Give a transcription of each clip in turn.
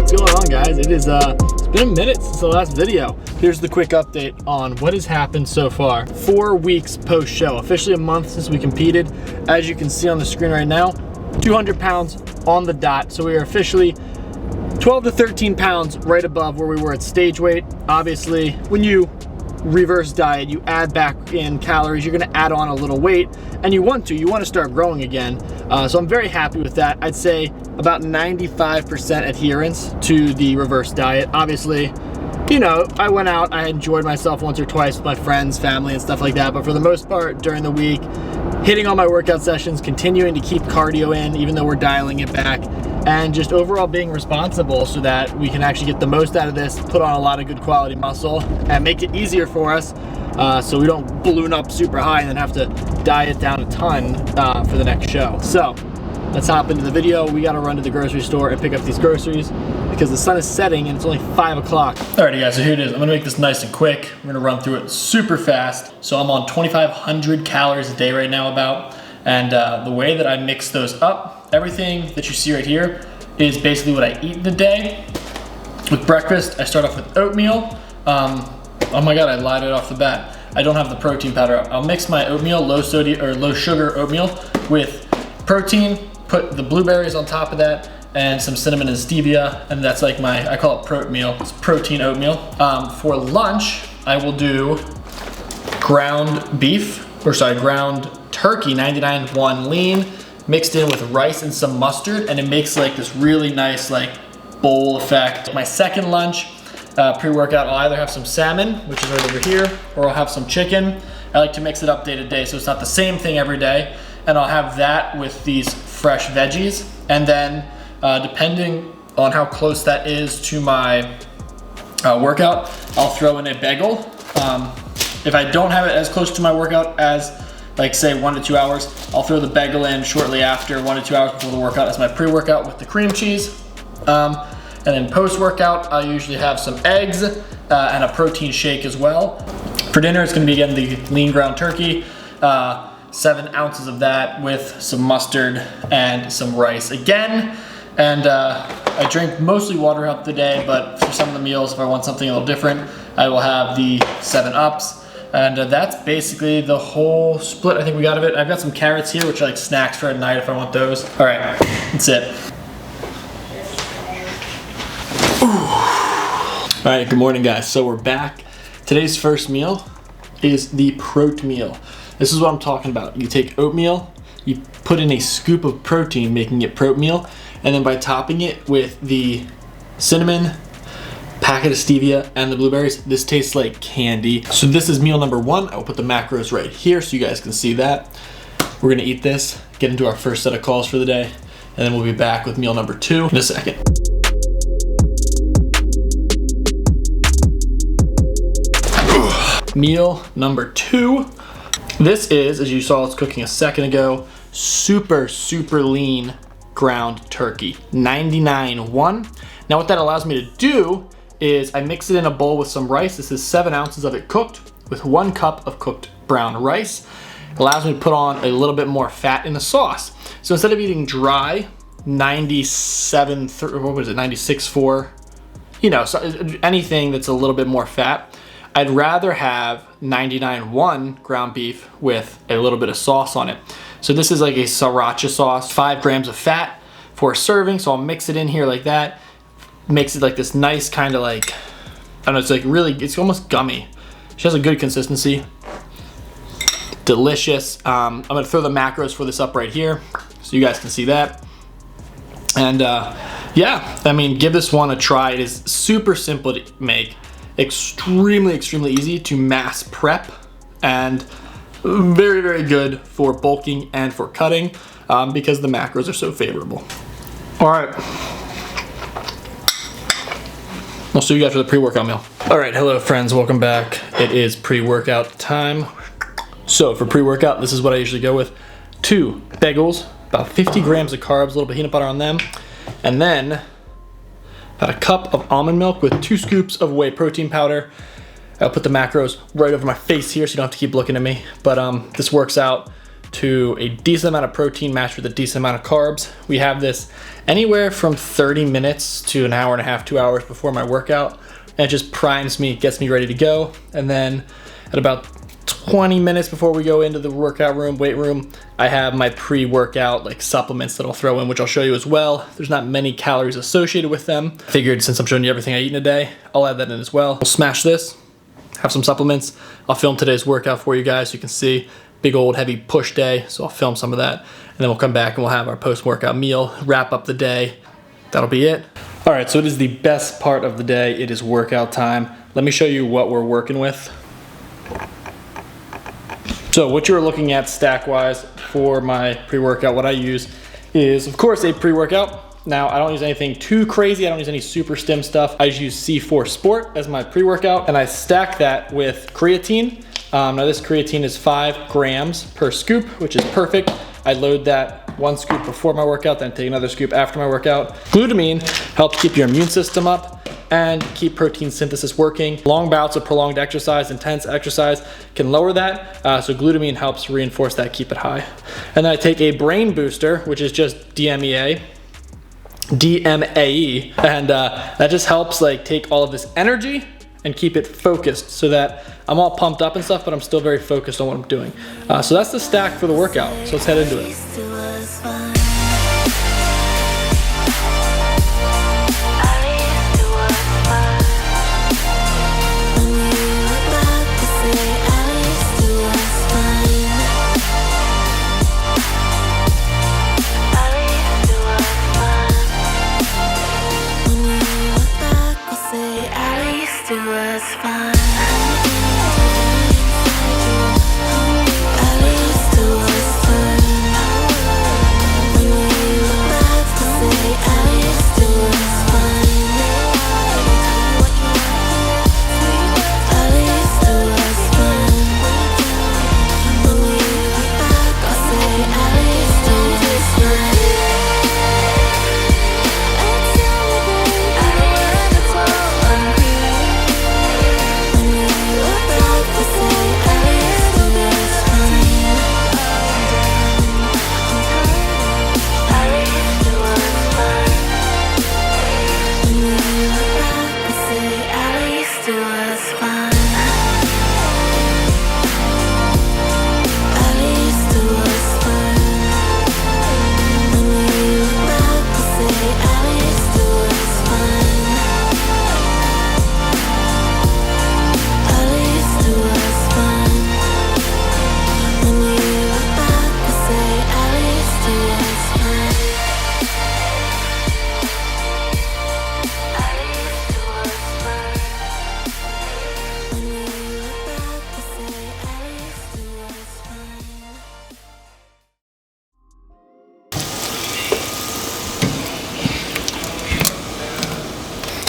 What's going on, guys? It's been a minute since the last video. Here's the quick update on what has happened so far. 4 weeks post-show, officially a month since we competed. As you can see on the screen right now, 200 pounds on the dot. So we are officially 12 to 13 pounds right above where we were at stage weight. Obviously, when you reverse diet, you add back in calories, you're gonna add on a little weight, and you want to start growing again. So I'm very happy with that. I'd say about 95% adherence to the reverse diet. Obviously, you know, I went out, I enjoyed myself once or twice with my friends, family, and stuff like that, but for the most part, during the week, hitting all my workout sessions, continuing to keep cardio in, even though we're dialing it back, and just overall being responsible so that we can actually get the most out of this, put on a lot of good quality muscle, and make it easier for us so we don't balloon up super high and then have to diet down a ton for the next show. So let's hop into the video. We gotta run to the grocery store and pick up these groceries because the sun is setting and it's only 5 o'clock. Alrighty guys, so here it is. I'm gonna make this nice and quick. We're gonna run through it super fast. So I'm on 2,500 calories a day right now about, and the way that I mix those up, everything that you see right here is basically what I eat in the day. With breakfast, I start off with oatmeal. Oh my God, I lied right off the bat. I don't have the protein powder. I'll mix my oatmeal, low sodium or low sugar oatmeal with protein, put the blueberries on top of that, and some cinnamon and stevia, and that's like my, I call it Proatmeal. It's protein oatmeal. For lunch, I will do ground turkey, 99.1 lean, mixed in with rice and some mustard, and it makes like this really nice like bowl effect. My second lunch, pre-workout, I'll either have some salmon, which is right over here, or I'll have some chicken. I like to mix it up day to day so it's not the same thing every day. And I'll have that with these fresh veggies. And then depending on how close that is to my workout, I'll throw in a bagel. If I don't have it as close to my workout as like say 1 to 2 hours, I'll throw the bagel in shortly after, 1 to 2 hours before the workout as my pre-workout with the cream cheese. And then post-workout, I'll usually have some eggs and a protein shake as well. For dinner, it's gonna be again the lean ground turkey, 7 ounces of that with some mustard and some rice again. And I drink mostly water throughout the day, but for some of the meals, if I want something a little different, I will have the 7-Ups. And that's basically the whole split I think we got of it. I've got some carrots here, which are like snacks for at night if I want those. All right, that's it. All right, good morning guys. So we're back. Today's first meal is the Proatmeal. This is what I'm talking about. You take oatmeal, you put in a scoop of protein, making it Proatmeal, and then by topping it with the cinnamon, packet of stevia, and the blueberries, this tastes like candy. So this is meal number 1. I will put the macros right here so you guys can see that. We're gonna eat this, get into our first set of calls for the day, and then we'll be back with meal number 2 in a second. Meal number 2. This is, as you saw us cooking a second ago, super lean ground turkey, 99.1. Now what that allows me to do is I mix it in a bowl with some rice. This is 7 ounces of it cooked with 1 cup of cooked brown rice. It allows me to put on a little bit more fat in the sauce. So instead of eating dry, 96.4, you know, so anything that's a little bit more fat, I'd rather have 99.1 ground beef with a little bit of sauce on it. So this is like a sriracha sauce, 5 grams of fat for a serving. So I'll mix it in here like that. Makes it like this nice kind of like, I don't know, it's like really, it's almost gummy. She has a good consistency. Delicious. I'm gonna throw the macros for this up right here so you guys can see that. And yeah, I mean, give this one a try. It is super simple to make. Extremely easy to mass prep, and very good for bulking and for cutting because the macros are so favorable. All right, I'll see you guys for the pre-workout meal. All right, hello friends, welcome back. It is pre-workout time. So for pre-workout, this is what I usually go with. 2 bagels, about 50 grams of carbs, a little bit of peanut butter on them, and then about a cup of almond milk with 2 scoops of whey protein powder. I'll put the macros right over my face here so you don't have to keep looking at me. But this works out to a decent amount of protein matched with a decent amount of carbs. We have this anywhere from 30 minutes to an hour and a half, 2 hours before my workout. And it just primes me, gets me ready to go. And then at about 20 minutes before we go into the workout room, weight room, I have my pre-workout like supplements that I'll throw in, which I'll show you as well. There's not many calories associated with them. I figured since I'm showing you everything I eat in a day, I'll add that in as well. We'll smash this, have some supplements. I'll film today's workout for you guys so you can see. Big old heavy push day, so I'll film some of that. And then we'll come back and we'll have our post-workout meal, wrap up the day. That'll be it. All right, so it is the best part of the day. It is workout time. Let me show you what we're working with. So what you're looking at stack-wise for my pre-workout, what I use is, of course, a pre-workout. Now, I don't use anything too crazy. I don't use any super stim stuff. I just use C4 Sport as my pre-workout, and I stack that with creatine. Now this creatine is 5 grams per scoop, which is perfect. I load that 1 scoop before my workout, then take another scoop after my workout. Glutamine helps keep your immune system up and keep protein synthesis working. Long bouts of prolonged exercise, intense exercise can lower that. So glutamine helps reinforce that, keep it high. And then I take a brain booster, which is just DMAE, and that just helps like take all of this energy and keep it focused so that I'm all pumped up and stuff, but I'm still very focused on what I'm doing. So that's the stack for the workout. So let's head into it.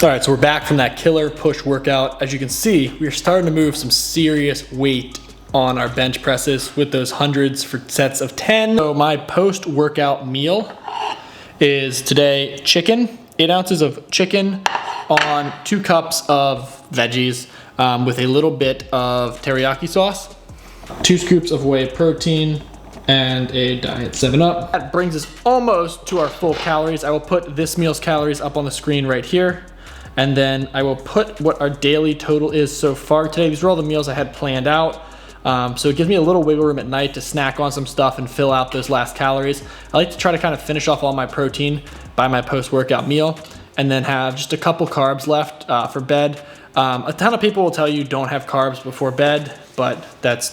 All right, so we're back from that killer push workout. As you can see, we are starting to move some serious weight on our bench presses with those hundreds for sets of 10. So my post-workout meal is today chicken, 8 ounces of chicken on 2 cups of veggies with a little bit of teriyaki sauce, 2 scoops of whey protein, and a diet 7-Up. That brings us almost to our full calories. I will put this meal's calories up on the screen right here. And then I will put what our daily total is so far today. These are all the meals I had planned out. So it gives me a little wiggle room at night to snack on some stuff and fill out those last calories. I like to try to kind of finish off all my protein by my post-workout meal and then have just a couple carbs left for bed. A ton of people will tell you don't have carbs before bed, but that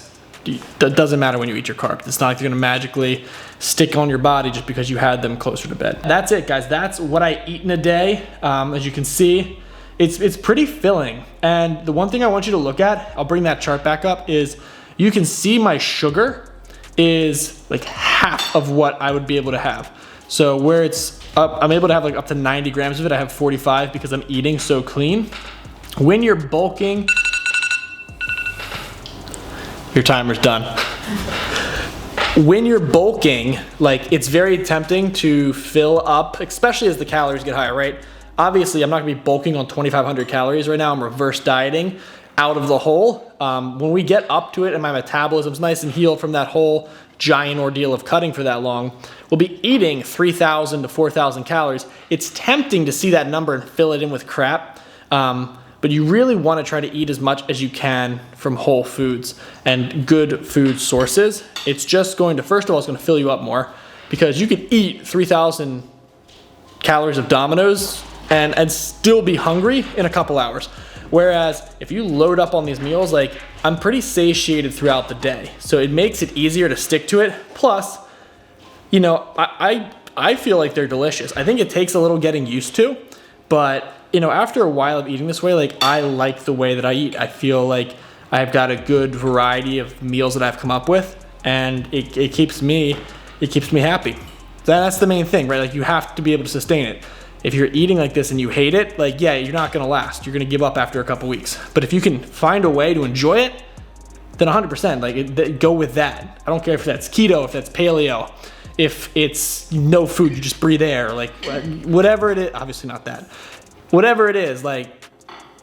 doesn't matter when you eat your carbs. It's not like they're gonna magically stick on your body just because you had them closer to bed. That's it, guys. That's what I eat in a day. As you can see, it's pretty filling. And the one thing I want you to look at, I'll bring that chart back up, is you can see my sugar is like half of what I would be able to have. So where it's up, I'm able to have like up to 90 grams of it. I have 45 because I'm eating so clean. When you're bulking, your timer's done. When you're bulking, like it's very tempting to fill up, especially as the calories get higher, right? Obviously, I'm not gonna be bulking on 2,500 calories right now. I'm reverse dieting. out of the hole. When we get up to it and my metabolism's nice and healed from that whole giant ordeal of cutting for that long, we'll be eating 3,000 to 4,000 calories. It's tempting to see that number and fill it in with crap, but you really want to try to eat as much as you can from whole foods and good food sources. It's just going to, first of all, it's going to fill you up more, because you can eat 3,000 calories of Domino's and still be hungry in a couple hours. Whereas if you load up on these meals, like, I'm pretty satiated throughout the day. So it makes it easier to stick to it. Plus, you know, I feel like they're delicious. I think it takes a little getting used to, but you know, after a while of eating this way, like, I like the way that I eat. I feel like I've got a good variety of meals that I've come up with, and it keeps me happy. That's the main thing, right? Like, you have to be able to sustain it. If you're eating like this and you hate it, like, yeah, you're not gonna last. You're gonna give up after a couple weeks. But if you can find a way to enjoy it, then 100%, like, go with that. I don't care if that's keto, if that's paleo, if it's no food, you just breathe air, like, whatever it is, obviously not that. Whatever it is, like,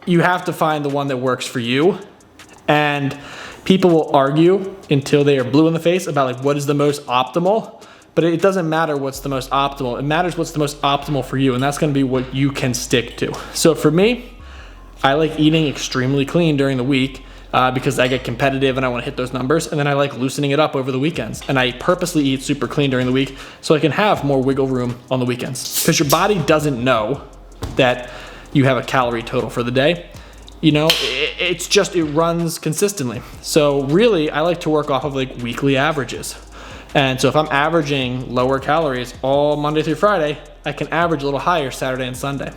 you have to find the one that works for you. And people will argue until they are blue in the face about, like, what is the most optimal. But it doesn't matter what's the most optimal. It matters what's the most optimal for you, and that's gonna be what you can stick to. So for me, I like eating extremely clean during the week because I get competitive and I wanna hit those numbers, and then I like loosening it up over the weekends. And I purposely eat super clean during the week so I can have more wiggle room on the weekends. Because your body doesn't know that you have a calorie total for the day. You know, it's just, it runs consistently. So really, I like to work off of, like, weekly averages. And so if I'm averaging lower calories all Monday through Friday, I can average a little higher Saturday and Sunday.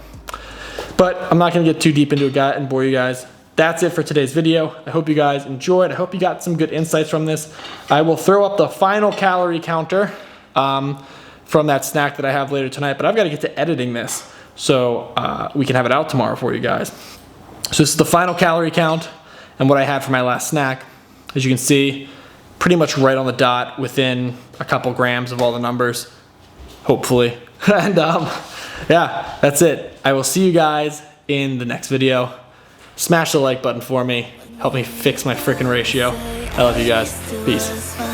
But I'm not gonna get too deep into it and bore you guys. That's it for today's video. I hope you guys enjoyed. I hope you got some good insights from this. I will throw up the final calorie counter from that snack that I have later tonight, but I've gotta get to editing this so we can have it out tomorrow for you guys. So this is the final calorie count and what I had for my last snack. As you can see, pretty much right on the dot, within a couple grams of all the numbers, hopefully. And yeah, that's it. I will see you guys in the next video. Smash the like button for me. Help me fix my freaking ratio. I love you guys. Peace.